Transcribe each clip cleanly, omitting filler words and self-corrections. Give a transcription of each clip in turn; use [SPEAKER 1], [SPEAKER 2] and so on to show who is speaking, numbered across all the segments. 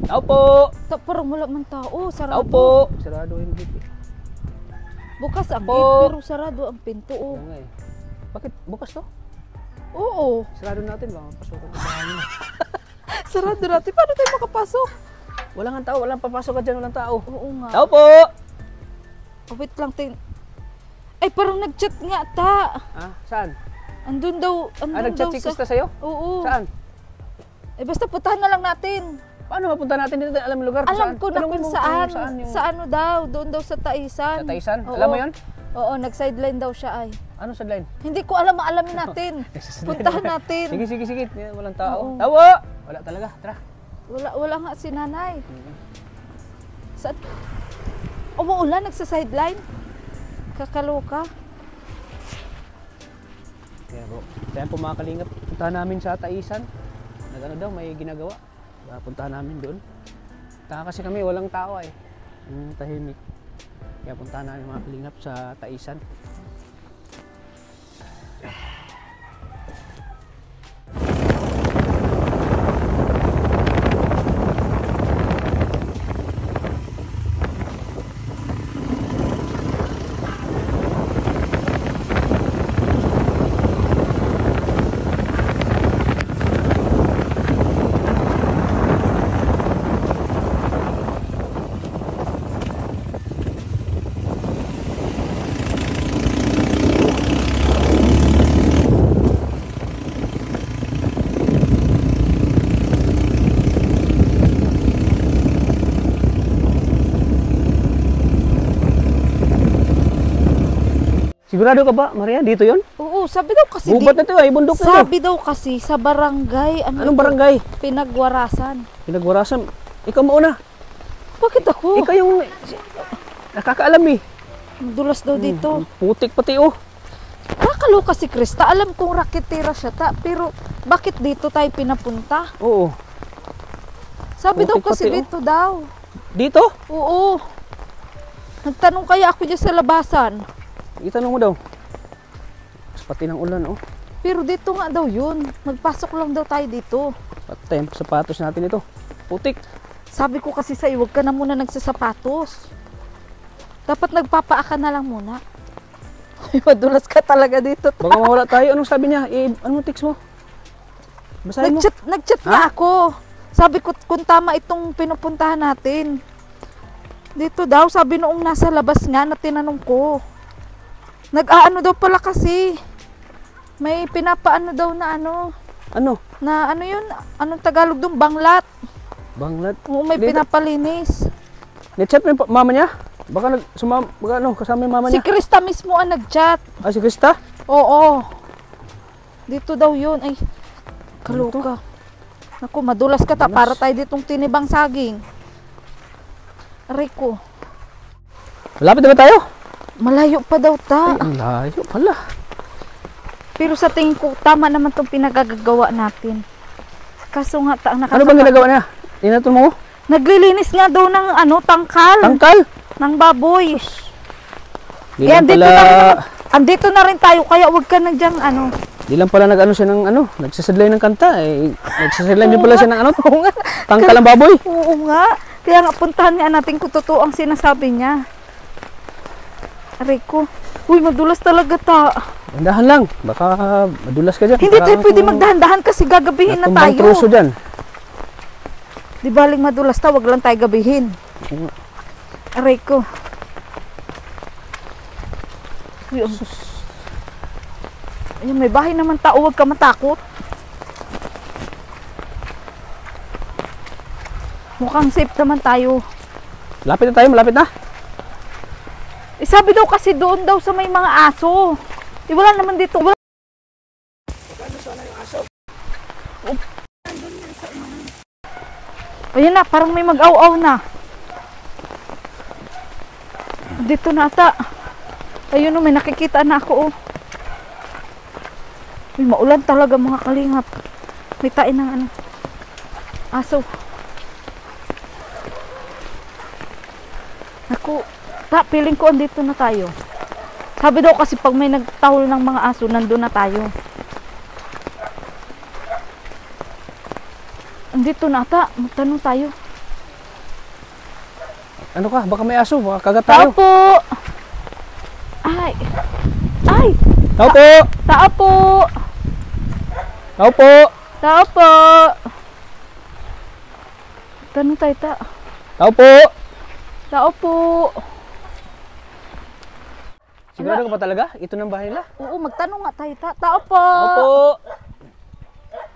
[SPEAKER 1] Tao po!
[SPEAKER 2] Parang wala man tao. Sarado.
[SPEAKER 1] Tao po! Sarado yung gate.
[SPEAKER 2] Bukas ang
[SPEAKER 1] Po.
[SPEAKER 2] gate pero sarado ang pinto. Oh.
[SPEAKER 1] Nga eh. Bakit bukas to?
[SPEAKER 2] Oo.
[SPEAKER 1] Sarado natin ba? Pasukan ko sa hangin.
[SPEAKER 2] Sarado natin. Paano tayo makapasok?
[SPEAKER 1] Wala nga tao, walang papasok ka dyan, walang tao.
[SPEAKER 2] Oo nga.
[SPEAKER 1] Tao po!
[SPEAKER 2] Oh, wait lang. Ay, parang nag-chat nga ta.
[SPEAKER 1] Ah, saan?
[SPEAKER 2] Andun daw.
[SPEAKER 1] Nag-chat si Krista sa'yo?
[SPEAKER 2] Oo.
[SPEAKER 1] Saan?
[SPEAKER 2] Eh, basta puntahan na lang natin.
[SPEAKER 1] Paano mapunta natin dito? Alam mo lugar?
[SPEAKER 2] Alam ko na
[SPEAKER 1] Tanungin
[SPEAKER 2] kung
[SPEAKER 1] mo
[SPEAKER 2] saan.
[SPEAKER 1] yung...
[SPEAKER 2] Sa ano daw. Doon daw sa Taisan.
[SPEAKER 1] Sa Taisan?
[SPEAKER 2] Oo.
[SPEAKER 1] Alam mo yun?
[SPEAKER 2] Oo, nag-sideline daw siya ay.
[SPEAKER 1] Ano sa line?
[SPEAKER 2] Hindi ko alam, alamin natin. Puntahan natin.
[SPEAKER 1] Sige. Walang tao.
[SPEAKER 2] Oo.
[SPEAKER 1] Tawo! Wala talaga. Tara.
[SPEAKER 2] Wala nga si nanay. Saan? Umuulan, nagsa-sideline. Kakaloka.
[SPEAKER 1] Kaya bro, kaya po mga kalingap, puntahan namin sa Taisan. Nag-ano daw, may ginagawa. Puntahan namin doon. Kasi kami, walang tao eh. Tahimik. Kaya puntahan namin mga kalingap sa Taisan. Sigurado ka ba, Maria? Dito yon?
[SPEAKER 2] Oo, sabi daw kasi.
[SPEAKER 1] Gubat na ito ay bundok na ito.
[SPEAKER 2] Sabi daw kasi sa barangay.
[SPEAKER 1] Anong barangay?
[SPEAKER 2] Pinagwarasan.
[SPEAKER 1] Pinagwarasan. Ikaw mauna.
[SPEAKER 2] Bakit ako?
[SPEAKER 1] Ikaw yung nakakaalam eh.
[SPEAKER 2] Dulas daw dito.
[SPEAKER 1] Putik pati oh.
[SPEAKER 2] Nakakaloka si Krista. Alam kong raketera siya pero bakit dito tayo pinapunta?
[SPEAKER 1] Oo.
[SPEAKER 2] Sabi daw
[SPEAKER 1] Putik
[SPEAKER 2] kasi
[SPEAKER 1] pati,
[SPEAKER 2] dito daw.
[SPEAKER 1] Dito?
[SPEAKER 2] Oo. Nagtanong kaya ako dyan sa labasan.
[SPEAKER 1] Itanong mo daw. Pati ng ulan oh.
[SPEAKER 2] Pero dito nga daw yun. Magpasok lang daw tayo dito.
[SPEAKER 1] Pati yung sapatos natin ito. Putik.
[SPEAKER 2] Sabi ko kasi sa'yo, huwag ka na muna nagsasapatos. Dapat nagpapaa ka na lang muna. Ay, madulas ka talaga dito.
[SPEAKER 1] Baka mawala tayo. Anong sabi niya? Anong text mo? Basahin mo.
[SPEAKER 2] Nag-chat nga ako. Sabi ko kung tama itong pinupuntahan natin. Dito daw, sabi noong nasa labas nga na tinanong ko. Nag-aano daw pala kasi. May pinapaano daw na ano.
[SPEAKER 1] Ano?
[SPEAKER 2] Na ano yun? Anong Tagalog doon? Banglat.
[SPEAKER 1] Banglat?
[SPEAKER 2] Oo, may pinapalinis.
[SPEAKER 1] Nag-chat mo yung mama niya? Baka kasama yung mama
[SPEAKER 2] Si
[SPEAKER 1] niya?
[SPEAKER 2] Krista mismo ang nag-chat.
[SPEAKER 1] Ah, si Krista?
[SPEAKER 2] Oo. Dito daw yun. Ay, kaluka. Naku, madulas ka ta. Para tayo ditong tinibang saging. Aray ko.
[SPEAKER 1] Malapit na ba tayo?
[SPEAKER 2] Malayo pa daw ta.
[SPEAKER 1] Ay, ang layo pala.
[SPEAKER 2] Pero sa tingin ko, tama naman itong pinagagagawa natin. Kaso nga,
[SPEAKER 1] Ano bang ginagawa niya? Inato mo?
[SPEAKER 2] Naglilinis nga daw ng tangkal.
[SPEAKER 1] Tangkal?
[SPEAKER 2] Ng baboy.
[SPEAKER 1] Di
[SPEAKER 2] Eh,
[SPEAKER 1] lang pala,
[SPEAKER 2] andito na rin tayo, kaya huwag ka na dyan,
[SPEAKER 1] di lang pala nag-ano siya ng nagsasadlay ng kanta. Nagsasadlay din pala siya ng
[SPEAKER 2] Oo nga.
[SPEAKER 1] tangkal ng baboy.
[SPEAKER 2] Oo nga. Kaya nga, puntahan nga natin kung totoo ang sinasabi niya. Aray ko. Uy, madulas talaga ta.
[SPEAKER 1] Dahan lang. Baka madulas ka dyan.
[SPEAKER 2] Hindi tayo pwede magdahan-dahan kasi gagabihin na tayo.
[SPEAKER 1] Truso dyan.
[SPEAKER 2] Di baling madulas ta, wag lang tayo gabihin. Aray ko. Uy, ayan, may bahay naman tao, wag ka matakot. Mukhang safe naman tayo.
[SPEAKER 1] Lapit na tayo, malapit na.
[SPEAKER 2] Eh, sabi daw kasi doon daw sa may mga aso. Eh, wala naman dito. Wala. Ayun na, parang may mag-aw-aw na. Dito na ata. Ayun o, may nakikita na ako. Uy, maulan talaga mga kalingap. May tain ng aso. Naku, feeling ko andito na tayo. Sabi daw kasi pag may nagtahol ng mga aso, nandun na tayo. Andito na ata, magtanong tayo.
[SPEAKER 1] Ano ka? Baka may aso. Baka kagat
[SPEAKER 2] Tao
[SPEAKER 1] tayo.
[SPEAKER 2] po! Ay! Ay!
[SPEAKER 1] Tao po!
[SPEAKER 2] Tao po!
[SPEAKER 1] Tao po!
[SPEAKER 2] Tao po! Tanong tayo ta.
[SPEAKER 1] Tao po!
[SPEAKER 2] Tao po!
[SPEAKER 1] Sigurado ka pa talaga? Ito ng bahay nila?
[SPEAKER 2] Oo, magtanong nga tayo ta. Tao po!
[SPEAKER 1] Tao po!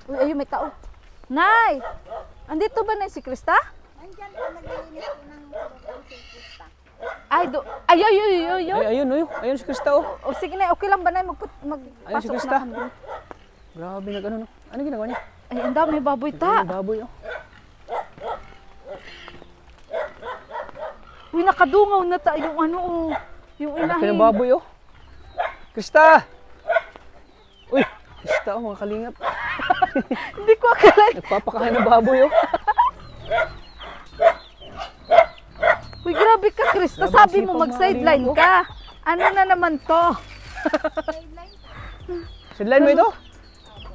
[SPEAKER 2] Uy, ayun may tao. Nay! Andito ba na si Krista?
[SPEAKER 3] Andyan po, naglilinis po ng kulong si Krista.
[SPEAKER 2] Ay, ay, ay, ay, ay, ay.
[SPEAKER 1] Ay, ayun, ayun. Ayun si Krista, oh.
[SPEAKER 2] O sige na, okay lang ba na
[SPEAKER 1] Ayun si
[SPEAKER 2] magpasok
[SPEAKER 1] Krista.
[SPEAKER 2] na kami?
[SPEAKER 1] Grabe, nag-ano, no? Ano ginagawa niya?
[SPEAKER 2] Ay, ang dami baboy ta.
[SPEAKER 1] Ayun, baboy, oh.
[SPEAKER 2] Uy, nakadungaw na ta yung ano, oh. Yung
[SPEAKER 1] Laki
[SPEAKER 2] inahin.
[SPEAKER 1] ng baboy, oh. Krista! Uy, Krista, oh, mga kalingap.
[SPEAKER 2] Hindi ko akala.
[SPEAKER 1] Nagpapakain ng baboy, oh.
[SPEAKER 2] Uy, grabe ka, Krista.
[SPEAKER 1] Grabe,
[SPEAKER 2] Sabi mo
[SPEAKER 1] sipag
[SPEAKER 2] mag-sideline
[SPEAKER 1] mga
[SPEAKER 2] ka. Ano na naman to?
[SPEAKER 1] Sidline mo ito?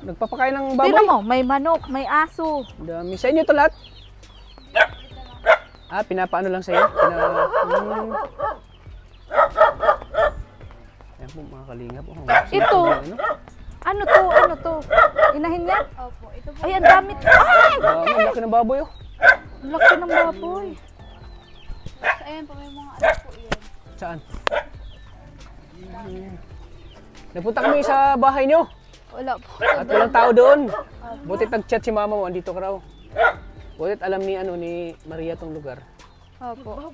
[SPEAKER 1] Nagpapakain ng baboy?
[SPEAKER 2] Tingnan mo, may manok, may aso.
[SPEAKER 1] Dami. Sa inyo ito lahat? Ah, pinapaano lang sa'yo? Ayan po, mga kalingap. Oh,
[SPEAKER 2] Ito.
[SPEAKER 1] Ano?
[SPEAKER 2] Ano to? Ano to? Inahin niya?
[SPEAKER 3] Opo, ito po.
[SPEAKER 2] Ay, ang dami. Ay!
[SPEAKER 1] Ang laki ng baboy, oh.
[SPEAKER 2] Ang laki ng baboy.
[SPEAKER 3] Ayan po, may mga ano po yun.
[SPEAKER 1] Saan? Nagpunta kami sa bahay nyo.
[SPEAKER 3] Wala po.
[SPEAKER 1] At walang tao doon. Butit nag-chat si mama mo, andito ka raw. Butit alam ni ni Maria tong lugar.
[SPEAKER 3] Opo.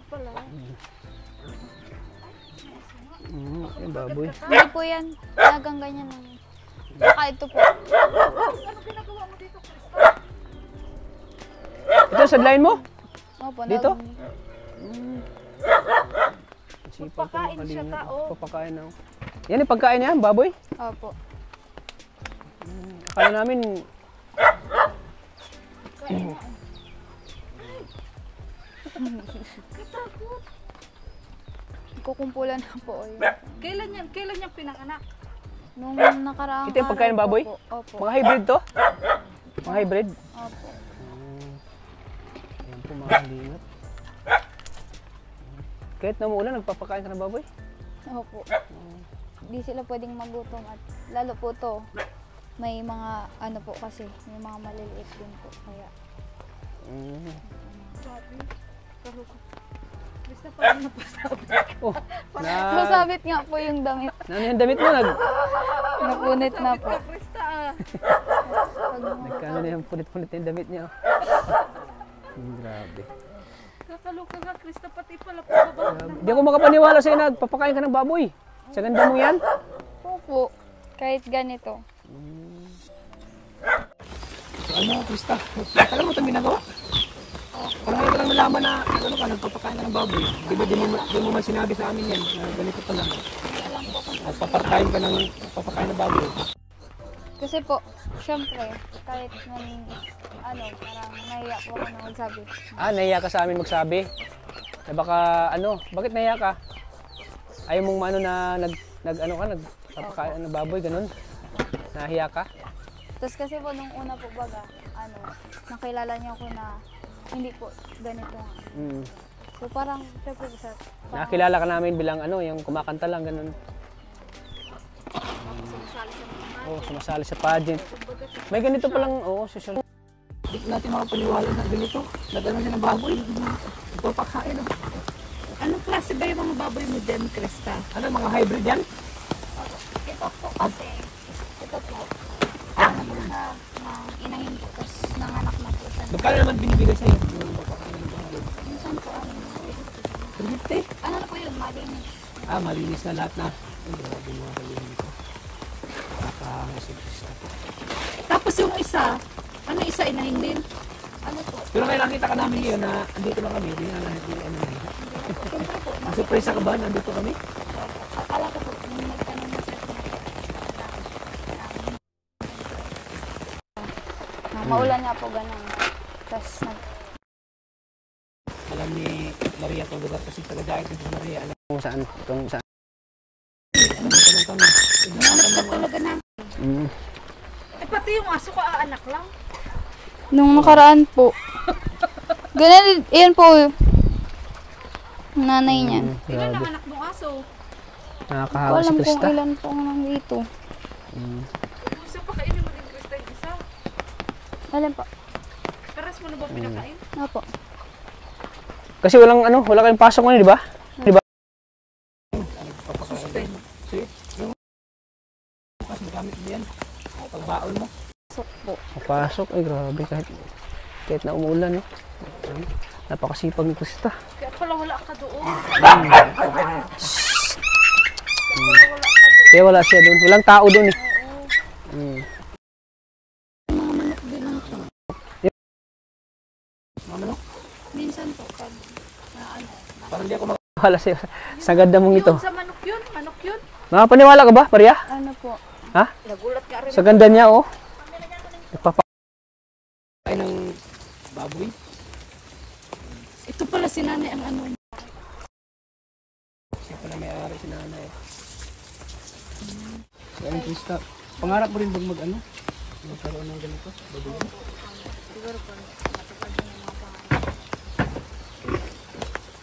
[SPEAKER 1] Yung baboy.
[SPEAKER 3] Hindi po yan. Talagang ganyan lang. Baka ito po.
[SPEAKER 1] Ito sa line mo?
[SPEAKER 3] Opo,
[SPEAKER 1] Dito?
[SPEAKER 2] Papakain siya, tao.
[SPEAKER 1] Papakain na. Yan yung pagkain niya, baboy?
[SPEAKER 3] Opo.
[SPEAKER 1] Akala namin...
[SPEAKER 3] Kukumpulan na po yun.
[SPEAKER 2] Kailan yan pinanganak?
[SPEAKER 3] Nung nakaraang
[SPEAKER 1] Ito yung pagkain ng
[SPEAKER 3] araw
[SPEAKER 1] baboy?
[SPEAKER 3] po. Opo.
[SPEAKER 1] Mga hybrid to? Mga hybrid?
[SPEAKER 3] Opo.
[SPEAKER 1] Ayan po mga kalingap. Kahit na umuulan, nagpapakain ka ng baboy?
[SPEAKER 3] Opo. Di sila pwedeng magutom at lalo po to. May mga ano po kasi, may mga maliliit din po. Kaya
[SPEAKER 2] Krista, parang napasabi.
[SPEAKER 1] Oh,
[SPEAKER 3] masabit nga po yung damit.
[SPEAKER 1] Ano yung damit mo?
[SPEAKER 3] Napunit na po.
[SPEAKER 2] Krista, ah.
[SPEAKER 1] Nagkano na yung punit-punit na yung damit niya. Grabe.
[SPEAKER 2] Kakaloka ka, Krista, pati pala pababa.
[SPEAKER 1] Hindi ako makapaniwala sa'yo na papakain ka ng baboy. Sa ganda mo yan.
[SPEAKER 3] Opo. Kahit ganito.
[SPEAKER 1] So ano, Krista? Alam mo itong ginagawa? Parang ngayon ko lang nalaman na ano ka, nagpapakain ka ng baboy. Di ba di mo man sinabi sa amin yan na ganito pa lang. Nagpapakain ka ng papakain ng baboy.
[SPEAKER 3] Kasi po, syempre, kahit nung ano, parang nahiya po ako na magsabi.
[SPEAKER 1] Ah, nahiya ka sa amin magsabi? Na baka ano, bakit nahiya ka? Ayaw mong ano na nagpapakain ng baboy, ganun? Nahiya ka?
[SPEAKER 3] Tapos kasi po nung una po baga, ano, nakilala niya ako na hindi po ganito nga.
[SPEAKER 1] Mm.
[SPEAKER 3] So parang, syempre po sir,
[SPEAKER 1] Nakakilala ka namin bilang ano, yung kumakanta lang, ganun. Oo, sumasali sa pageant. May ganito palang, oo, social. Hindi natin makapaniwala na ganito. Nagano siya ng baboy. Nagpapakain.
[SPEAKER 2] Anong klase ba yung mga baboy mo dyan, Krista?
[SPEAKER 1] Ano, mga hybrid yan?
[SPEAKER 3] ito po kasi, ito po, ano na, inahin ko, tapos nanganak na po siya.
[SPEAKER 1] Magkano naman binibigay sa'yo?
[SPEAKER 3] Minsan po, ano,
[SPEAKER 1] 350?
[SPEAKER 3] ano na po yun, malinis.
[SPEAKER 1] Ah, malinis na lahat na. Ay, grabe mga kalinis ko. Nakakasipis na.
[SPEAKER 2] Tapos yung isa, ano isa inahin din?
[SPEAKER 3] Ano po,
[SPEAKER 1] Pero ngayon nakita ka namin ngayon na andito lang kami. Hindi na natin ano na. Surprise ka ba? Nandito kami?
[SPEAKER 3] akala ko po, nung nagtanong na sir, maulan nga po ganun. Tapos
[SPEAKER 1] Alam ni Maria itong lugar kasi taga-diet ito si Maria. Alam kung saan? Itong saan?
[SPEAKER 2] Talaga na.
[SPEAKER 1] Mm.
[SPEAKER 2] Eh, pati yung aso ko, anak lang.
[SPEAKER 3] nung nakaraan po, ganun, yan po, Nanay niyan.
[SPEAKER 2] Ilan ang
[SPEAKER 1] Grabe.
[SPEAKER 2] anak ng aso?
[SPEAKER 1] Nakakahawa si
[SPEAKER 3] Alam kung
[SPEAKER 1] Krista.
[SPEAKER 3] ilan po ang nandito.
[SPEAKER 2] Gusto pa kainin mo din Krista yung isa.
[SPEAKER 3] Alin po?
[SPEAKER 2] Karas mo na ba pinakain?
[SPEAKER 3] Opo.
[SPEAKER 1] Kasi walang ano, wala kayong pasok ngayon, di ba? Di ba?
[SPEAKER 3] Sok po.
[SPEAKER 1] Papasok, ay grabe kahit na umuulan, no? Napakasipag ni Krista.
[SPEAKER 2] Kaya pala wala ka doon.
[SPEAKER 1] Kaya wala siya doon. Walang tao doon eh. Mm.
[SPEAKER 3] Minsan po pag
[SPEAKER 1] Wala siya. Sagad na mong ito.
[SPEAKER 2] Sa manok yun,
[SPEAKER 1] Nakapaniwala ka ba, Maria?
[SPEAKER 3] ano po.
[SPEAKER 1] Ha?
[SPEAKER 2] Nagulat nga rin.
[SPEAKER 1] Sa ganda niya, oh. Nagpapakain ng baboy.
[SPEAKER 2] Ito pala si nanay ang ano.
[SPEAKER 1] Siya pala may-ari si nanay. So, ayun, Krista. Pangarap mo rin bang mag-ano? Magkaroon ng ganito? Baboy?
[SPEAKER 3] Siguro po. Matupad din yung mga pangalan.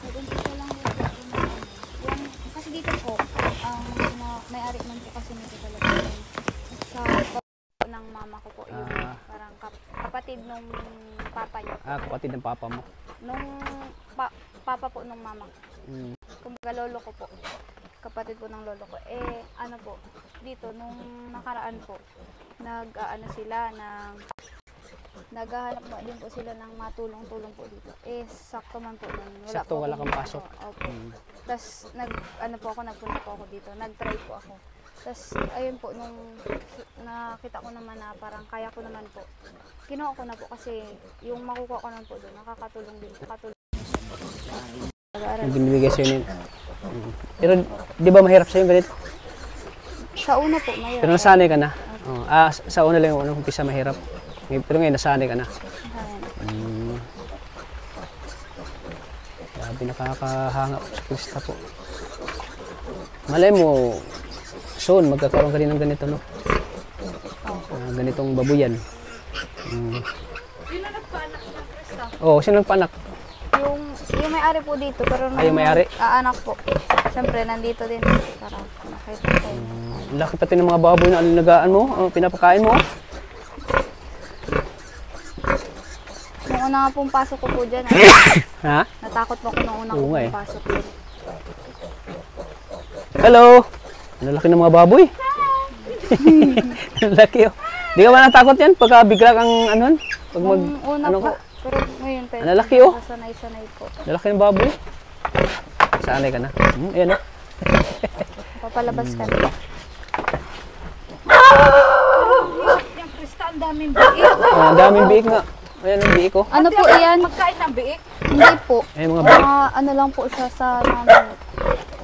[SPEAKER 3] Nag-umpisa lang po po yung kasi dito po, ang may-ari man po kasi nito talaga yung sa ng mama ko po yung parang kapatid nung papa niya.
[SPEAKER 1] Kapatid ng papa mo.
[SPEAKER 3] Nung papa po nung mama ko.
[SPEAKER 1] Mm.
[SPEAKER 3] Kumbaga lolo ko po. Kapatid po ng lolo ko. Eh, ano po, dito, nung nakaraan po, nag-ano sila, naghahanap din po sila ng matulong-tulong po dito. Eh, sakto man po nun.
[SPEAKER 1] Sakto, wala kang
[SPEAKER 3] akong-
[SPEAKER 1] pasok.
[SPEAKER 3] Opo. Tapos, nagpunta po ako dito. Nag-try po ako. Tapos, ayun po, nung nakita ko naman na parang kaya ko naman po, kinuha ko na po kasi yung makukuha ko naman po doon, nakakatulong din.
[SPEAKER 1] Yung binibigay sa'yo nito. Pero, di ba mahirap sa'yo ganito?
[SPEAKER 3] Sa una po, mayroon.
[SPEAKER 1] Pero nasanay ka na. Oh, sa una lang yung unang umpisa mahirap. Pero ngayon, nasanay ka na. Grabe, nakakahanga po si Krista po. Malay mo, soon, magkakaroon ka rin ng ganito, no? Ganitong babuyan.
[SPEAKER 2] Sino nagpaanak ng Krista?
[SPEAKER 1] Oo, sino nagpanak?
[SPEAKER 3] Yung may-ari po dito, pero nung
[SPEAKER 1] yung may-ari?
[SPEAKER 3] anak po, siyempre nandito din para nakita ko.
[SPEAKER 1] Laki pati ng mga baboy na alinagaan mo, pinapakain mo.
[SPEAKER 3] Nung una nga pong pasok ko po dyan,
[SPEAKER 1] Ha?
[SPEAKER 3] natakot po ako nung una
[SPEAKER 1] Oo
[SPEAKER 3] ko
[SPEAKER 1] nga
[SPEAKER 3] pong pasok dyan.
[SPEAKER 1] Hello! Ang laki ng mga baboy. Ang laki, oh. Di ka ba natakot yan pagka bigla kang ano? Pag mag,
[SPEAKER 3] Nung una
[SPEAKER 1] ano
[SPEAKER 3] po,
[SPEAKER 1] ka?
[SPEAKER 3] pero ngayon tayo.
[SPEAKER 1] Ang lalaki, oh.
[SPEAKER 3] Sanay-sanay po.
[SPEAKER 1] Ang laki ng baboy. Sanay ka na. Ayan, oh.
[SPEAKER 3] Papalabas ka na.
[SPEAKER 2] Yung Krista, ang daming biik.
[SPEAKER 1] Ang daming biik nga. Ayan ang biik, oh.
[SPEAKER 3] Ano po iyan?
[SPEAKER 2] Magkain ng biik.
[SPEAKER 3] Hindi po.
[SPEAKER 1] Ayan mga biik.
[SPEAKER 3] Ano lang po siya sa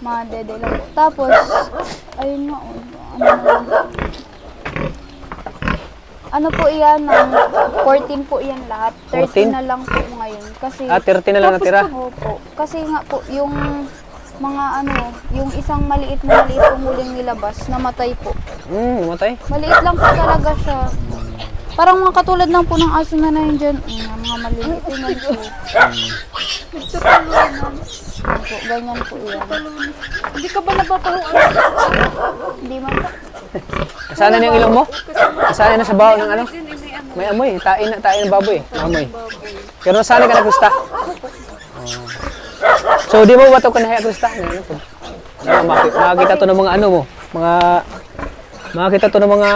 [SPEAKER 3] mga dede lang po. Tapos, ayun nga, oh, ano po iyan, 14 po iyan lahat.
[SPEAKER 1] 14?
[SPEAKER 3] 13 na lang po ngayon. Kasi,
[SPEAKER 1] 30 na lang natira.
[SPEAKER 3] Opo. Kasi nga po, yung mga yung isang maliit pong huling nilabas, namatay po.
[SPEAKER 1] Namatay.
[SPEAKER 3] Maliit lang po talaga siya. Parang mga katulad lang po ng aso na yun dyan. Mga maliit yan po. Opo, ganyan po yan.
[SPEAKER 2] Hindi ka ba napapahuan?
[SPEAKER 3] Hindi man po.
[SPEAKER 1] Nasanay na yung ilong mo? Nasanay na sa baho ng ano? May amoy. Tain ng baboy. Amoy. Pero nasanay ka na, Krista? So, di mo ba ito kanahaya, Krista? Makakita to ng mga ano mo. Makakita to ng mga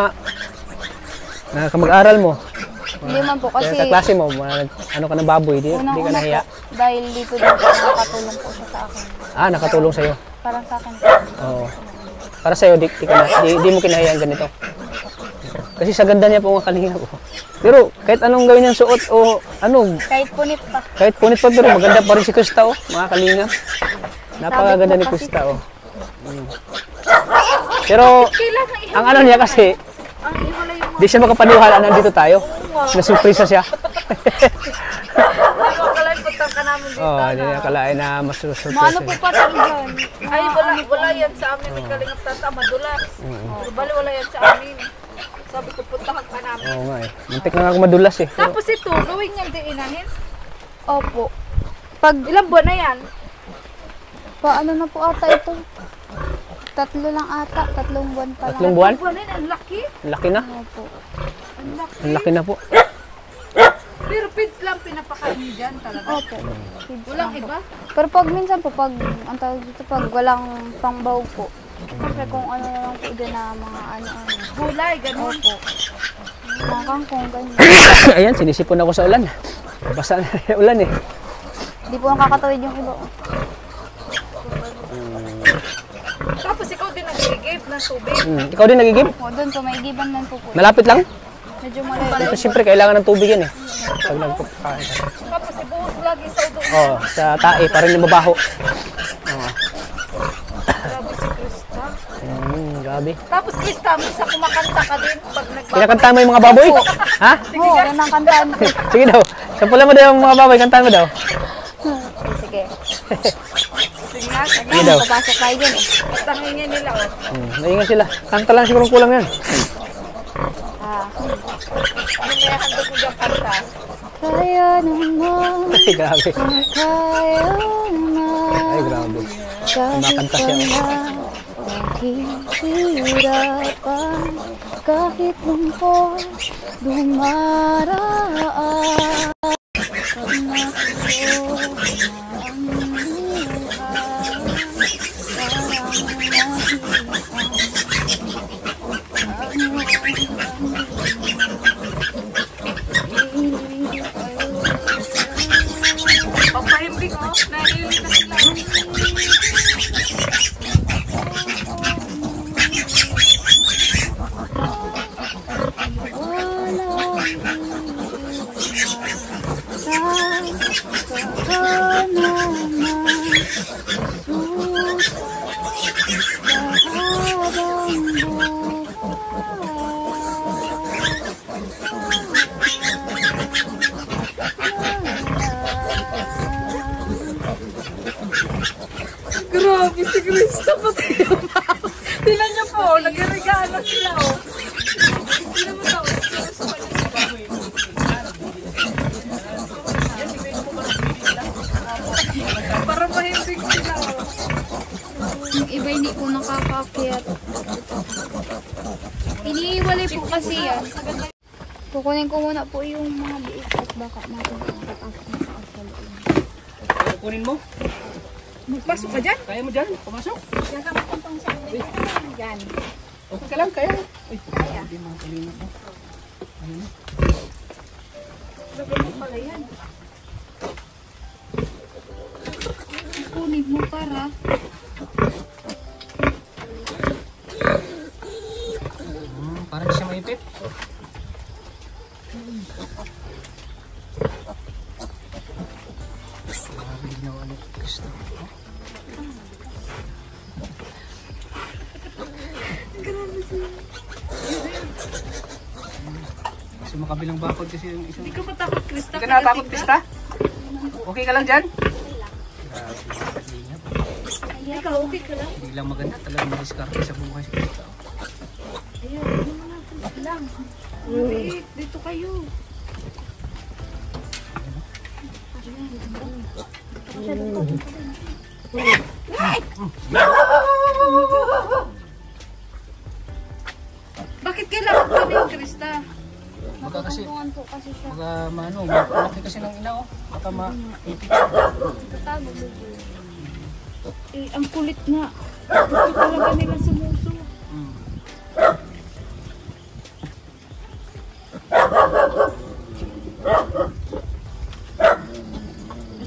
[SPEAKER 1] kamag-aral mo.
[SPEAKER 3] Hindi man po kasi
[SPEAKER 1] Sa klase mo, ano ka ng baboy, di ka
[SPEAKER 3] unang-una
[SPEAKER 1] nahiya.
[SPEAKER 3] po, dahil dito din po nakatulong po siya sa akin.
[SPEAKER 1] Nakatulong sa'yo.
[SPEAKER 3] Parang sa akin.
[SPEAKER 1] Oo. Para sa'yo, di mo kinahiyaan ganito. Kasi sa ganda niya po ang kalinga ko. Pero kahit anong gawin niyang suot o ano,
[SPEAKER 3] Kahit punit pa.
[SPEAKER 1] kahit punit pa pero maganda pa rin si Krista, oh, mga kalinga. Napakaganda ni Krista, oh. Pero ang ano niya kasi, di siya makapaniwala na nandito tayo. Nasurpresa siya.
[SPEAKER 2] Akalain punta ka namin dito.
[SPEAKER 1] Hindi niya akalain na masusurpresa.
[SPEAKER 3] Ano po pa rin dyan?
[SPEAKER 2] Ay, wala yan sa amin. May kalingap tata, madulas. Pero bali, wala yan sa amin. Sabi ko, puntahan ka namin.
[SPEAKER 1] Oo nga eh. Muntik na nga ako madulas eh. Pero,
[SPEAKER 2] Tapos ito, gawin niyang diinahin.
[SPEAKER 3] Opo.
[SPEAKER 2] Ilang buwan na yan?
[SPEAKER 3] Paano na po ata ito? 3 lang ata, 3 buwan pa lang.
[SPEAKER 1] 3 buwan?
[SPEAKER 2] Ang laki.
[SPEAKER 1] Ang laki na.
[SPEAKER 3] Opo.
[SPEAKER 2] Ang laki.
[SPEAKER 1] Ang laki na po.
[SPEAKER 2] Pero feeds lang pinapakain niyo dyan talaga.
[SPEAKER 3] Opo. Feeds
[SPEAKER 2] Walang
[SPEAKER 3] lang po.
[SPEAKER 2] iba?
[SPEAKER 3] Pero pag minsan po, pag, ang tawag dito, pag walang pangbaw po. Siyempre kung ano na lang po dyan na mga ano-ano.
[SPEAKER 2] Gulay, ganun.
[SPEAKER 3] Opo. Mga kangkong, ganyan.
[SPEAKER 1] Ayan, sinisipon ako sa ulan. Basa na yung ulan eh.
[SPEAKER 3] Hindi po nakakatawid yung iba.
[SPEAKER 2] Tapos ikaw din nag-give ng tubig.
[SPEAKER 1] Ikaw din nagigib?
[SPEAKER 3] O, doon po, may giban man po po.
[SPEAKER 1] Malapit lang?
[SPEAKER 3] Medyo malayo.
[SPEAKER 1] Siyempre, kailangan ng tubig yan eh. Pag nagpapakain ka.
[SPEAKER 2] Tapos ibuhos lagi sa udo.
[SPEAKER 1] Oo, sa tae, para hindi mabaho. Oo.
[SPEAKER 2] Grabe si Krista.
[SPEAKER 1] Grabe.
[SPEAKER 2] Tapos Krista, minsan kumakanta ka din pag
[SPEAKER 1] Kinakanta mo yung mga baboy? Ha?
[SPEAKER 3] Oo, yan ang kantaan po.
[SPEAKER 1] Sige daw. Sampulan mo daw yung mga baboy, kantahan mo daw.
[SPEAKER 3] Sige.
[SPEAKER 2] Sige nga,
[SPEAKER 1] Sige daw.
[SPEAKER 3] Papasok tayo dyan eh.
[SPEAKER 2] tangingin nila. Oh.
[SPEAKER 1] Naingat sila. Kanta lang siguro kulang yan.
[SPEAKER 2] Ano may handog mo dyan kanta?
[SPEAKER 3] Kaya naman,
[SPEAKER 1] Ay, grabe.
[SPEAKER 3] kaya naman.
[SPEAKER 1] Ay, grabe.
[SPEAKER 3] Kahit
[SPEAKER 1] Kumakanta siya, oh.
[SPEAKER 3] nahihirapan, kahit lungkot dumaraan. Pag nakulo na ang buhay,
[SPEAKER 2] Pampahimbing mo, nahihili na sila. Grabe si Krista, pati yung mama. Tingnan niyo po, nagregalo sila, oh. Tingnan mo daw, para mahimbing sila, oh.
[SPEAKER 3] yung iba hindi po nakakaakyat. Iniiwalay po kasi yan. Kukunin ko muna po yung mga biik at baka makakaakyat sa loob.
[SPEAKER 1] Kunin mo.
[SPEAKER 2] Magpasok ka dyan?
[SPEAKER 1] Kaya mo dyan. Pumasok.
[SPEAKER 2] Yan ka mapuntong sa amin. Yan.
[SPEAKER 1] Okay ka lang. Kaya. Uy, hindi mga kalina mo.
[SPEAKER 2] Lagay mo pala yan.
[SPEAKER 3] Kunin mo para.
[SPEAKER 1] Para di siya maipit. Grabe ginawa ni Krista. Kasi makabilang bakod kasi yung isang...
[SPEAKER 2] Hindi ka matakot, Krista.
[SPEAKER 1] Hindi ka natakot, Krista? Okay ka lang dyan?
[SPEAKER 2] Ikaw, okay ka lang?
[SPEAKER 1] Hindi lang maganda talaga madiskarte sa buhay sa Krista.
[SPEAKER 2] Ayaw, ano mo lang. Wait, dito kayo. Bakit kailangan kami yung Krista?
[SPEAKER 1] Baka kasi,
[SPEAKER 3] Tungan po kasi siya.
[SPEAKER 1] baka maano, malaki kasi ng ina oh. Baka maipit.
[SPEAKER 3] Tatago.
[SPEAKER 2] Eh, ang kulit nga. Ito talaga nila sumuso.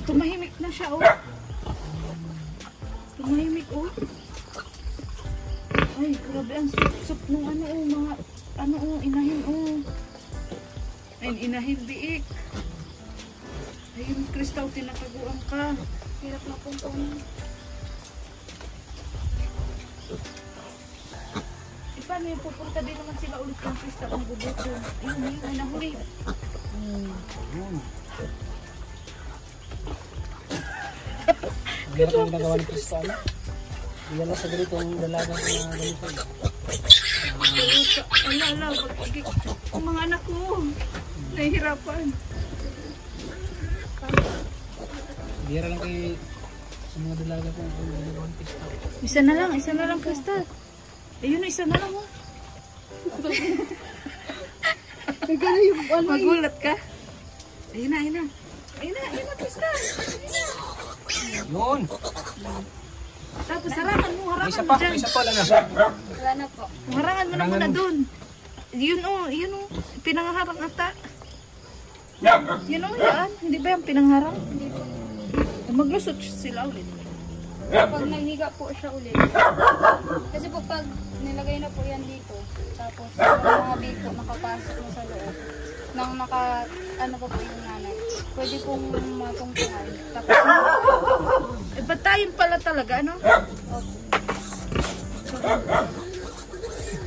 [SPEAKER 2] Tumahimik na siya, oh. Tumahimik, oh. Ay, grabe ang sup-sup nung ano, oh, mga, ano, oh, inahin, oh. Ayun, inahin, biik. Ayun, Krista, tinakaguan ka.
[SPEAKER 3] Hirap na pong tungan.
[SPEAKER 2] Paano yung pupunta din naman sila ulit ng Krista kung bubuto? Ayun, yun, ay nahuli.
[SPEAKER 1] Ang hirap ang ginagawa ni Krista. Yan lang sa ganitong dalagang na ganito.
[SPEAKER 2] Ala, ang mga anak ko, nahihirapan.
[SPEAKER 1] Bira lang kay Sa mga dalaga po, buntis daw.
[SPEAKER 2] Isa na lang, Crystal. Ayun, isa na lang, oh. Magulat ka? Ayun na, Crystal.
[SPEAKER 1] Yun!
[SPEAKER 2] Tapos harangan mo
[SPEAKER 1] May isa
[SPEAKER 2] dyan.
[SPEAKER 1] pa, may isa pa lang.
[SPEAKER 3] Wala na po.
[SPEAKER 2] Harangan mo na muna dun. Yun, oh. Pinangharang ata. Yun, oh, yan. Hindi ba yung pinangharang?
[SPEAKER 3] Hindi po.
[SPEAKER 2] Maglusot sila ulit.
[SPEAKER 3] Pag naghiga po siya ulit. Kasi po pag nilagay na po yan dito, tapos yung mga biko nakapasok na sa loob, nang ano po yung nanay, pwede pong matungtungan. Tapos,
[SPEAKER 2] Batayin pala talaga, ano?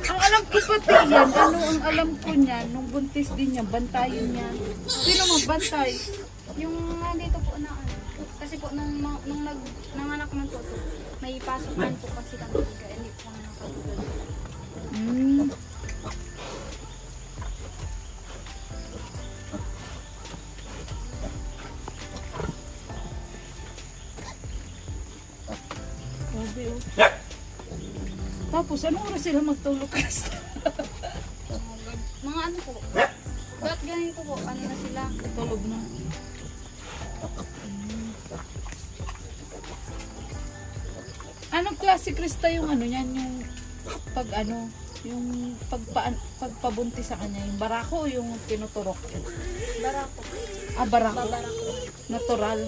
[SPEAKER 2] Ang alam ko pati yan, ang alam ko niyan, nung buntis din niya, bantayin niya. Sino magbantay?
[SPEAKER 3] yung nandito po na ano, kasi po nung nanganak man po, may pasok man po kasi kami kaya hindi po kami nakatulog.
[SPEAKER 2] Hmm. Grabe, oh. Tapos, anong oras sila magtulog?
[SPEAKER 3] Mga ano po, ba't ganito po, ano na sila?
[SPEAKER 2] Tulog na. Anong klase, Krista, yung ano yan? Yung pag ano, yung pagpabuntis sa kanya, yung barako o yung tinuturok?
[SPEAKER 3] Barako.
[SPEAKER 2] Barako.
[SPEAKER 3] Babarako.
[SPEAKER 2] Natural.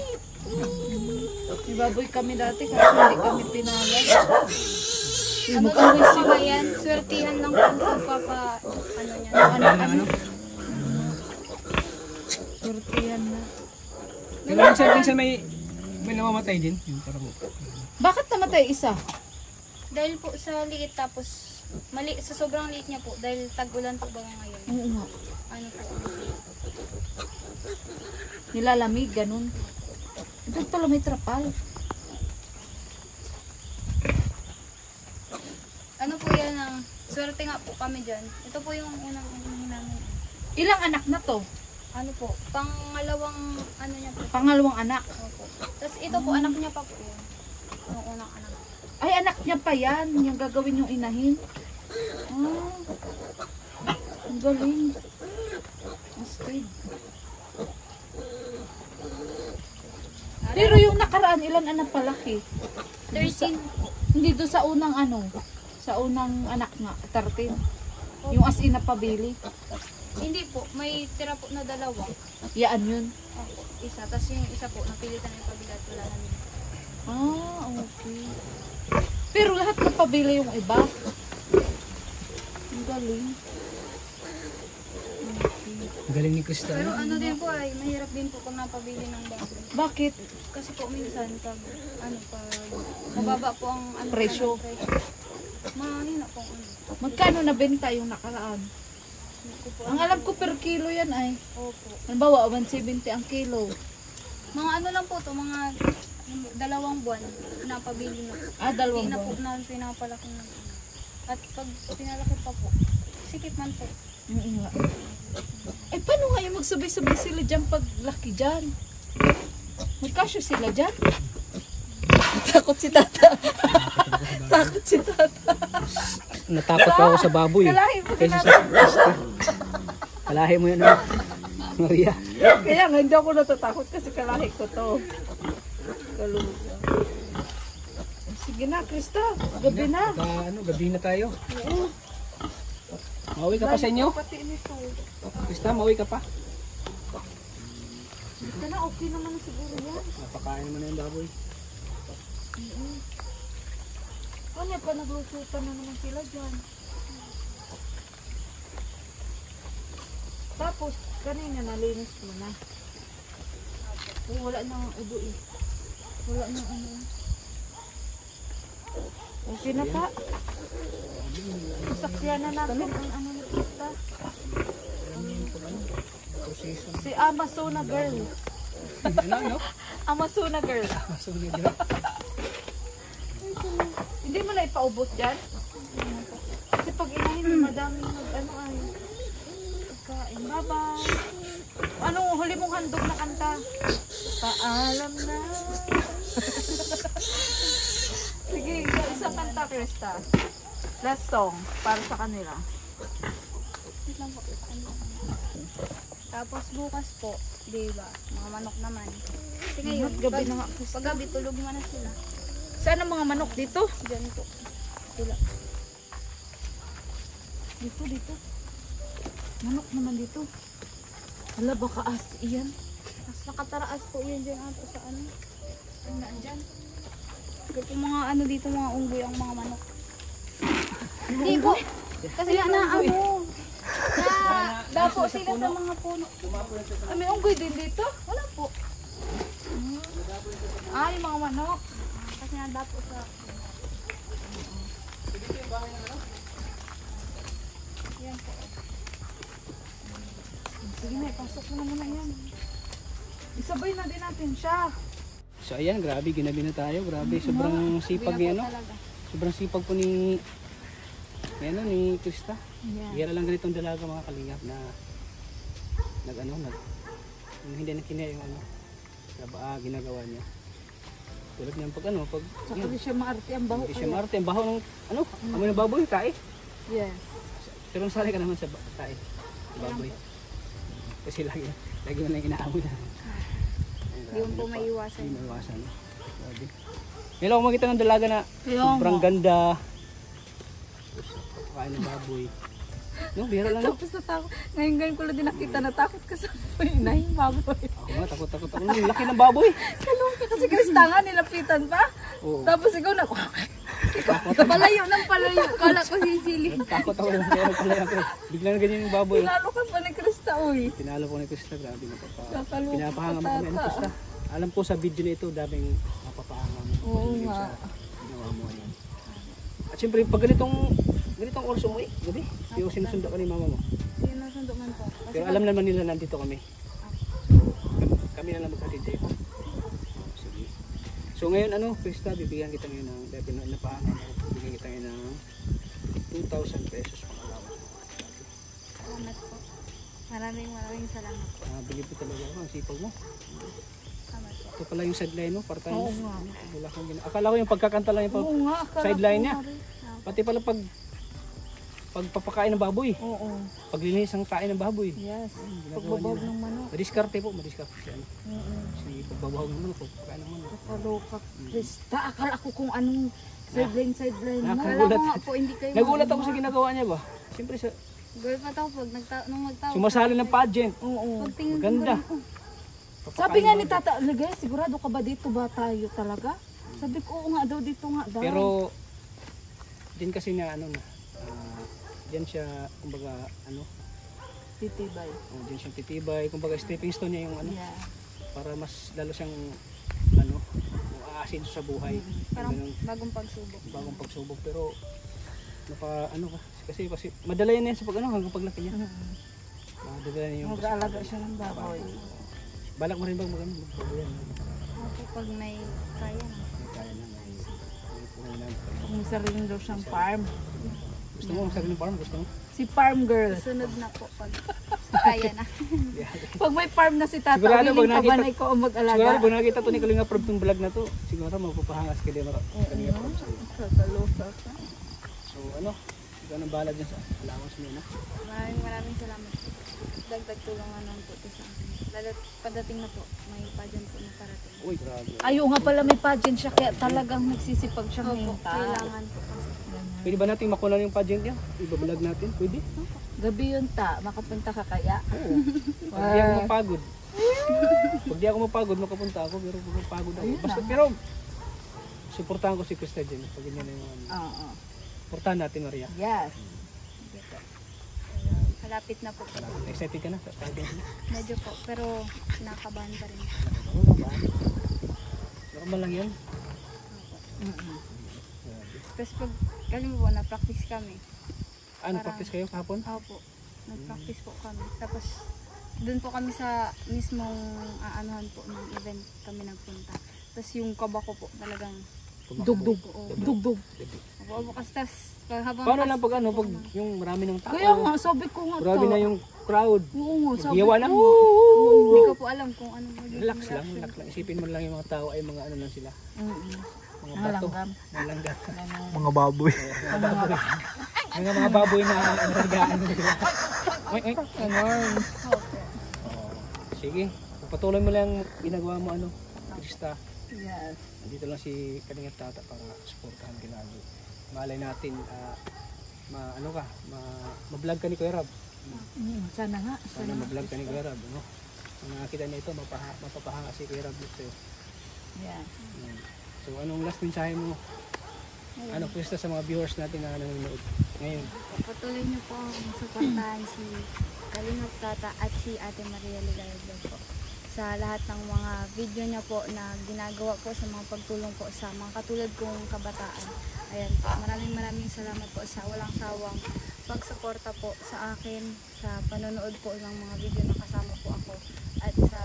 [SPEAKER 2] Ibaboy kami dati kasi hindi kami pinalay.
[SPEAKER 3] Ano lang po mga yan, swertihan lang po kung papa, ano niya.
[SPEAKER 2] Ano? Turtiyan na.
[SPEAKER 1] Pero minsan may namamatay din. Yung parang
[SPEAKER 2] Bakit namatay isa?
[SPEAKER 3] Dahil po sa liit tapos, sa sobrang liit niya po, dahil tag-ulan po ba ngayon.
[SPEAKER 2] Oo nga.
[SPEAKER 3] Ano po,
[SPEAKER 2] Nilalamig, ganun. Ito pala may trapal.
[SPEAKER 3] ano po yan ang, swerte nga po kami dyan. Ito po yung unang namin.
[SPEAKER 2] Ilang anak na to?
[SPEAKER 3] Ano po, pangalawang, ano niya po.
[SPEAKER 2] Pangalawang anak.
[SPEAKER 3] Opo. Tapos ito po, anak niya pa po yun. Yung unang anak.
[SPEAKER 2] Ay, anak niya pa yan. Yung gagawin yung inahin. Ah. Ang galing. Astig. Pero yung nakaraan, ilan anak palaki?
[SPEAKER 3] 13.
[SPEAKER 2] Hindi doon sa unang ano. Sa unang anak nga, 13. Yung as in na pabili.
[SPEAKER 3] Hindi po, may tira po na dalawa.
[SPEAKER 2] Yaan yun.
[SPEAKER 3] Opo, isa. Tapos yung isa po, napilitan yung pabilat. Wala namin.
[SPEAKER 2] Ah, okay. Pero lahat ng pabili yung iba. Ang galing.
[SPEAKER 1] galing ni Krista.
[SPEAKER 3] Pero ano din po ay, mahirap din po kung napabili ng baboy.
[SPEAKER 2] Bakit?
[SPEAKER 3] Kasi po minsan, pag, ano pa, mababa po ang ano,
[SPEAKER 2] Presyo.
[SPEAKER 3] Mahina po ang ano.
[SPEAKER 2] Magkano nabenta yung nakaraan?
[SPEAKER 3] Hindi ko po
[SPEAKER 2] Ang alam ko per kilo yan ay.
[SPEAKER 3] Opo.
[SPEAKER 2] Halimbawa, 170 ang kilo.
[SPEAKER 3] Mga ano lang po to, mga 2 buwan napabili na po.
[SPEAKER 2] Ah,
[SPEAKER 3] Hindi
[SPEAKER 2] dalawang
[SPEAKER 3] na po
[SPEAKER 2] buwan.
[SPEAKER 3] na pinapalaki ng ano. At pag pinalaki pa po, sikip man po.
[SPEAKER 2] Nga. Eh, paano nga yung magsabay-sabay sila dyan pag laki dyan? Magkasyo sila dyan? Takot si tata. Takot si tata.
[SPEAKER 1] Natakot pa ako sa baboy.
[SPEAKER 2] Kalahi mo
[SPEAKER 1] Kaysa sa Krista. Kalahi mo yan, Maria.
[SPEAKER 2] Kaya nga, hindi ako natatakot kasi kalahi ko to. Kaluga. Sige na, Krista. Gabi na.
[SPEAKER 1] Gabi na tayo. Mauwi ka pa sa inyo?
[SPEAKER 2] Pati nito.
[SPEAKER 1] Krista, mauwi ka pa?
[SPEAKER 2] Ito na, okay naman na siguro yan.
[SPEAKER 1] Napakain naman na yung baboy.
[SPEAKER 2] Ano pa, naglusutan na naman sila dyan. Tapos, kanina nalinis mo na. Oh, wala nang ubo eh. Wala nang ano. Okay na pa. Sakyan na natin ang ano ni Krista. Si Amazona girl.
[SPEAKER 1] Ano?
[SPEAKER 2] Amazona girl. Hindi mo na ipaubos dyan? Kasi pag inahin, madaming ano ay pagkain. Bye-bye. Anong huli mong handog na kanta? Paalam na. Krista. Last song para sa kanila.
[SPEAKER 3] Wait lang po. Tapos bukas po, di ba? Mga manok naman. Kasi ngayon,
[SPEAKER 2] Gabi na nga, Krista.
[SPEAKER 3] pag gabi tulog naman na sila.
[SPEAKER 2] Saan ang mga manok dito?
[SPEAKER 3] Diyan po. Sila.
[SPEAKER 2] Dito. Manok naman dito. Hala, baka iyan.
[SPEAKER 3] Mas nakataraas po yun dyan ato sa ano. Ang nandyan. Ito mga ano dito, mga unggoy ang mga manok. Hindi po. Kasi nga na ano. Dapo sila sa mga puno.
[SPEAKER 2] Ay, may unggoy din dito?
[SPEAKER 3] Wala po.
[SPEAKER 2] Ah, yung mga manok.
[SPEAKER 3] Kasi nga dapo sa... Yan po.
[SPEAKER 2] Sige na, pasok mo na muna yan. Isabay na din natin siya.
[SPEAKER 1] So ayan, grabe, ginabi na tayo. Grabe, sobrang sipag ni ano.
[SPEAKER 3] Talaga.
[SPEAKER 1] Sobrang sipag po ni ni Krista.
[SPEAKER 2] Yeah.
[SPEAKER 1] Bihira lang ganitong dalaga mga kalingap na yung hindi na kinaya yung ginagawa niya. Tulad niyan pag pag
[SPEAKER 2] Saka di siya maarte ang baho
[SPEAKER 1] hindi siya maarte, ang baho ng amoy ng baboy, tae.
[SPEAKER 2] Yes.
[SPEAKER 1] Pero sali ka naman sa tae, baboy. Kasi lagi mo lang inaamoy na.
[SPEAKER 3] Hindi mo po maiiwasan.
[SPEAKER 1] Hindi maiwasan. Grabe. Ngayon ako makita ng dalaga na
[SPEAKER 2] Kaya
[SPEAKER 1] sobrang
[SPEAKER 2] nga.
[SPEAKER 1] ganda. Kain ng baboy. No, bihira lang no.
[SPEAKER 2] Tapos natakot. Ngayon ko lang din nakita, natakot ka sa inay, baboy.
[SPEAKER 1] Ako nga, takot ako. Ang laki ng baboy.
[SPEAKER 2] Kalungka kasi Krista nga, nilapitan pa.
[SPEAKER 1] Oo.
[SPEAKER 2] Tapos ikaw na,
[SPEAKER 3] Palayo ng palayo. Kala ko sisili.
[SPEAKER 1] Takot ako lang kaya pala ako. Bigla na ganyan yung baboy.
[SPEAKER 2] pinalo ka pa ni Krista, uy.
[SPEAKER 1] Pinalo ko ni Krista, grabe na
[SPEAKER 2] Kakaloka
[SPEAKER 1] pinapahanga mo
[SPEAKER 2] ka,
[SPEAKER 1] kami ng
[SPEAKER 2] tata.
[SPEAKER 1] Krista. Alam ko sa video na ito, daming mapapahanga mo.
[SPEAKER 2] Oo
[SPEAKER 1] Yung
[SPEAKER 2] nga.
[SPEAKER 1] sa ginawa mo yan. At syempre, pag ganitong oras umuwi, gabi, yung sinusundo ka ni mama mo.
[SPEAKER 3] Hindi nasundo man po. Kasi
[SPEAKER 1] Pero alam naman nila nandito kami. So, kami na lang maghatid sa'yo. Sige. So ngayon Krista, bibigyan kita ngayon ng dahil napahanga mo. Bibigyan kita ngayon ng 2,000 pesos pang allowance.
[SPEAKER 3] salamat po. Maraming salamat po.
[SPEAKER 1] Bili po talaga ako, ang sipag mo.
[SPEAKER 3] Salamat po.
[SPEAKER 1] Ito pala yung sideline mo, part-time.
[SPEAKER 2] Oo nga.
[SPEAKER 1] Wala kang akala ko yung pagkakanta lang yung
[SPEAKER 2] Oo nga, akala
[SPEAKER 1] sideline
[SPEAKER 2] ko
[SPEAKER 1] niya.
[SPEAKER 2] nga rin.
[SPEAKER 1] Pati pala pagpapakain ng baboy.
[SPEAKER 2] Oo.
[SPEAKER 1] Paglinis ng kain ng baboy.
[SPEAKER 2] Yes.
[SPEAKER 1] ginagawa
[SPEAKER 2] Pagbabawag
[SPEAKER 1] niya.
[SPEAKER 2] ng manok.
[SPEAKER 1] Madiskarte siya.
[SPEAKER 2] Oo.
[SPEAKER 1] Kasi pagbabahog ng manok, pagpapakain ng manok.
[SPEAKER 2] Kakaloka, Krista. Akala ko kung anong sideline mo.
[SPEAKER 1] Nakakagulat.
[SPEAKER 3] Kala ko nga po, hindi kayo
[SPEAKER 1] Nagulat ako sa ginagawa niya ba? Siyempre
[SPEAKER 3] Gulat pa ako pag nung nagtawag.
[SPEAKER 1] sumasali ng pageant.
[SPEAKER 2] Oo.
[SPEAKER 3] Pagtingin ko
[SPEAKER 1] Maganda.
[SPEAKER 3] ganun, oh,
[SPEAKER 2] Sabi nga ni Tata, Ligay, sigurado ka ba dito ba tayo talaga? Sabi ko, oo nga daw, dito nga daw.
[SPEAKER 1] Pero din kasi na diyan siya kumbaga
[SPEAKER 2] titibay.
[SPEAKER 1] diyan siya titibay, kumbaga stepping stone niya yung
[SPEAKER 2] Yeah.
[SPEAKER 1] para mas lalo siyang aasin sa buhay.
[SPEAKER 3] parang
[SPEAKER 1] Ganun.
[SPEAKER 3] bagong pagsubok.
[SPEAKER 1] Bagong pagsubok pero kasi madala yan sa pag hanggang paglaki niya. Madala niya yung
[SPEAKER 2] Mag-aalaga siya ng baboy.
[SPEAKER 1] balak mo rin bang magbaboy yan?
[SPEAKER 3] Ako pag may kaya na.
[SPEAKER 1] Kaya na
[SPEAKER 2] Kung may sarili daw siyang farm.
[SPEAKER 1] gusto mo ang sarili ng farm? Gusto mo?
[SPEAKER 2] Si farm girl.
[SPEAKER 3] Sunod na po pag kaya na.
[SPEAKER 2] Pag may farm na si Tata,
[SPEAKER 1] Sigurado, pag
[SPEAKER 2] willing ka ba
[SPEAKER 1] nakita-
[SPEAKER 2] na ikaw ang mag-alaga?
[SPEAKER 1] Siguro pag nakita to ni Kalinga Prab tong vlog na to, siguro mapapahangas ka din ako. Kalinga Prab sa'yo.
[SPEAKER 2] Kakaloka ka.
[SPEAKER 1] So ikaw nang bahala dyan sa allowance mo na.
[SPEAKER 3] Maraming salamat po. Dagdag tulungan naman po ito sa akin. Lalo pagdating na po, may pageant po na parating.
[SPEAKER 1] Uy, grabe.
[SPEAKER 2] Ayaw nga pala may pageant siya, kaya talagang nagsisipag siya
[SPEAKER 3] Opo,
[SPEAKER 2] ngayon.
[SPEAKER 3] kailangan po kasi.
[SPEAKER 1] Pwede ba natin makuha yung pageant niya? Ibablog natin? Pwede?
[SPEAKER 2] Gabi yun ta, makapunta ka kaya?
[SPEAKER 1] Oo. Pag di ako mapagod. Pag di ako mapagod, makapunta ako. Pero pag mapagod ako.
[SPEAKER 2] Ayun
[SPEAKER 1] Basta,
[SPEAKER 2] na.
[SPEAKER 1] pero, supportahan ko si Krista dyan. Pag ganyan na yung
[SPEAKER 2] Oo.
[SPEAKER 1] supportahan natin, Maria.
[SPEAKER 2] Yes.
[SPEAKER 3] Sige po. Malapit na po po.
[SPEAKER 1] Excited ka na sa pageant niya?
[SPEAKER 3] Medyo po, pero nakabahan pa rin.
[SPEAKER 1] Oo, ba? Normal lang yan.
[SPEAKER 3] Tapos pag, alam mo po, na-practice kami.
[SPEAKER 1] Practice kayo kahapon?
[SPEAKER 3] Opo, nag-practice po kami. Tapos, doon po kami sa mismong aanuhan po ng event kami nagpunta. Tapos yung kaba ko po talagang
[SPEAKER 2] Dugdug.
[SPEAKER 3] Oo.
[SPEAKER 2] Dugdug.
[SPEAKER 3] Opo, kasi tas habang
[SPEAKER 1] Paano lang pag pag yung marami ng tao?
[SPEAKER 2] Kaya nga, sabi ko nga
[SPEAKER 1] Grabe na yung crowd.
[SPEAKER 2] Oo nga, sabi
[SPEAKER 1] Yawa
[SPEAKER 2] ko.
[SPEAKER 1] na.
[SPEAKER 3] hindi ko po alam kung anong magiging
[SPEAKER 1] Relax lang,
[SPEAKER 3] reaction.
[SPEAKER 1] relax lang. Isipin mo lang yung mga tao ay mga ano lang sila. mga
[SPEAKER 2] Ang
[SPEAKER 1] bato,
[SPEAKER 2] langgam.
[SPEAKER 1] mga langgam.
[SPEAKER 4] Mga baboy.
[SPEAKER 1] Mga baboy na alagaan nila. Oy, oy.
[SPEAKER 2] Ganon.
[SPEAKER 1] Oo. Sige, patuloy mo lang ginagawa mo ano, Krista.
[SPEAKER 2] Yes.
[SPEAKER 1] Dito lang si Kalingap Tata para suportahan ka lagi. Malay natin, ano ka, ma-vlog ka ni Kuya Rab.
[SPEAKER 2] Sana nga.
[SPEAKER 1] Sana ma-vlog ka ni Kuya Rab, ano? Kung nakakita niya ito, mapapahanga si Kuya Rab dito.
[SPEAKER 2] Yeah.
[SPEAKER 1] So, anong last mensahe mo? Ano, Krista, sa mga viewers natin na nanonood ngayon?
[SPEAKER 3] Patuloy niyo po akong suportahan si Kalingap Tata at si Ate Maria Ligaya Vlog po. Sa lahat ng mga video niya po na ginagawa po sa mga pagtulong po sa mga katulad kong kabataan. Ayan po, maraming salamat po sa walang sawang pagsuporta po sa akin, sa panonood po ng mga video na kasama po ako, at sa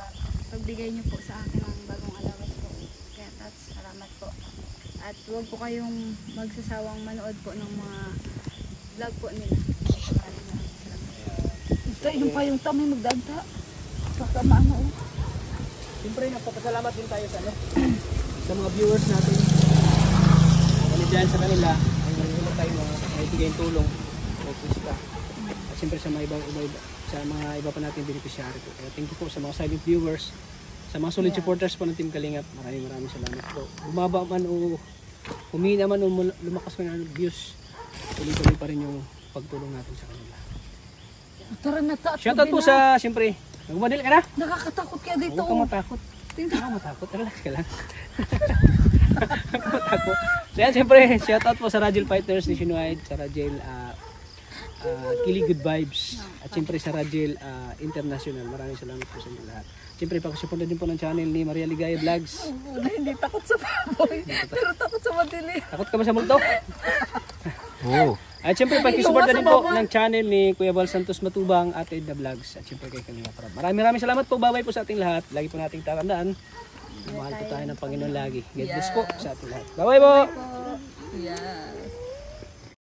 [SPEAKER 3] pagbigay niyo po sa akin ng bagong alawat po. Kaya salamat po. At huwag po kayong magsasawang manood po ng mga vlog po nila. Maraming salamat.
[SPEAKER 2] Ito, yung payong tamay magdagda. Baka maano.
[SPEAKER 1] Siyempre, nagpapasalamat din tayo sa, sa mga viewers natin. Kami dyan sa kanila, ay nanonood tayo mga naibigay tulong. O Krista. At siyempre sa mga iba pa natin beneficiary po. Kaya thank you po sa mga silent viewers, sa mga solid supporters po ng Team Kalingap. Maraming salamat po. Bumaba man o humina man o lumakas man ang views, tuloy-tuloy pa rin yung pagtulong natin sa kanila.
[SPEAKER 2] Tara na ta.
[SPEAKER 1] Shoutout po sa, siyempre, nagmadali ka na?
[SPEAKER 2] Nakakatakot kaya dito.
[SPEAKER 1] Huwag kang matakot. Huwag kang matakot. Relax ka lang. Matakot. So yan, siyempre, shoutout po sa Rajil Fighters Nationwide, sa Rajil Kili Good Vibes, at siyempre sa Rajil International. Maraming salamat po sa inyo lahat. Siyempre, pakisuporta din po ng channel ni Maria Ligaya Vlogs.
[SPEAKER 2] Hindi takot sa baboy. Pero takot sa madili.
[SPEAKER 1] Takot ka ba sa multo?
[SPEAKER 4] Oo.
[SPEAKER 1] At siyempre, pakisuporta din po ng channel ni Kuya Val Santos Matubang at Edna Vlogs. At siyempre kay Kalingap Rab. Maraming salamat po. Babay po sa ating lahat. Lagi po nating tatandaan. Mahal po tayo ng Panginoon lagi. God bless po sa ating lahat. Bye-bye po!
[SPEAKER 2] Yeah.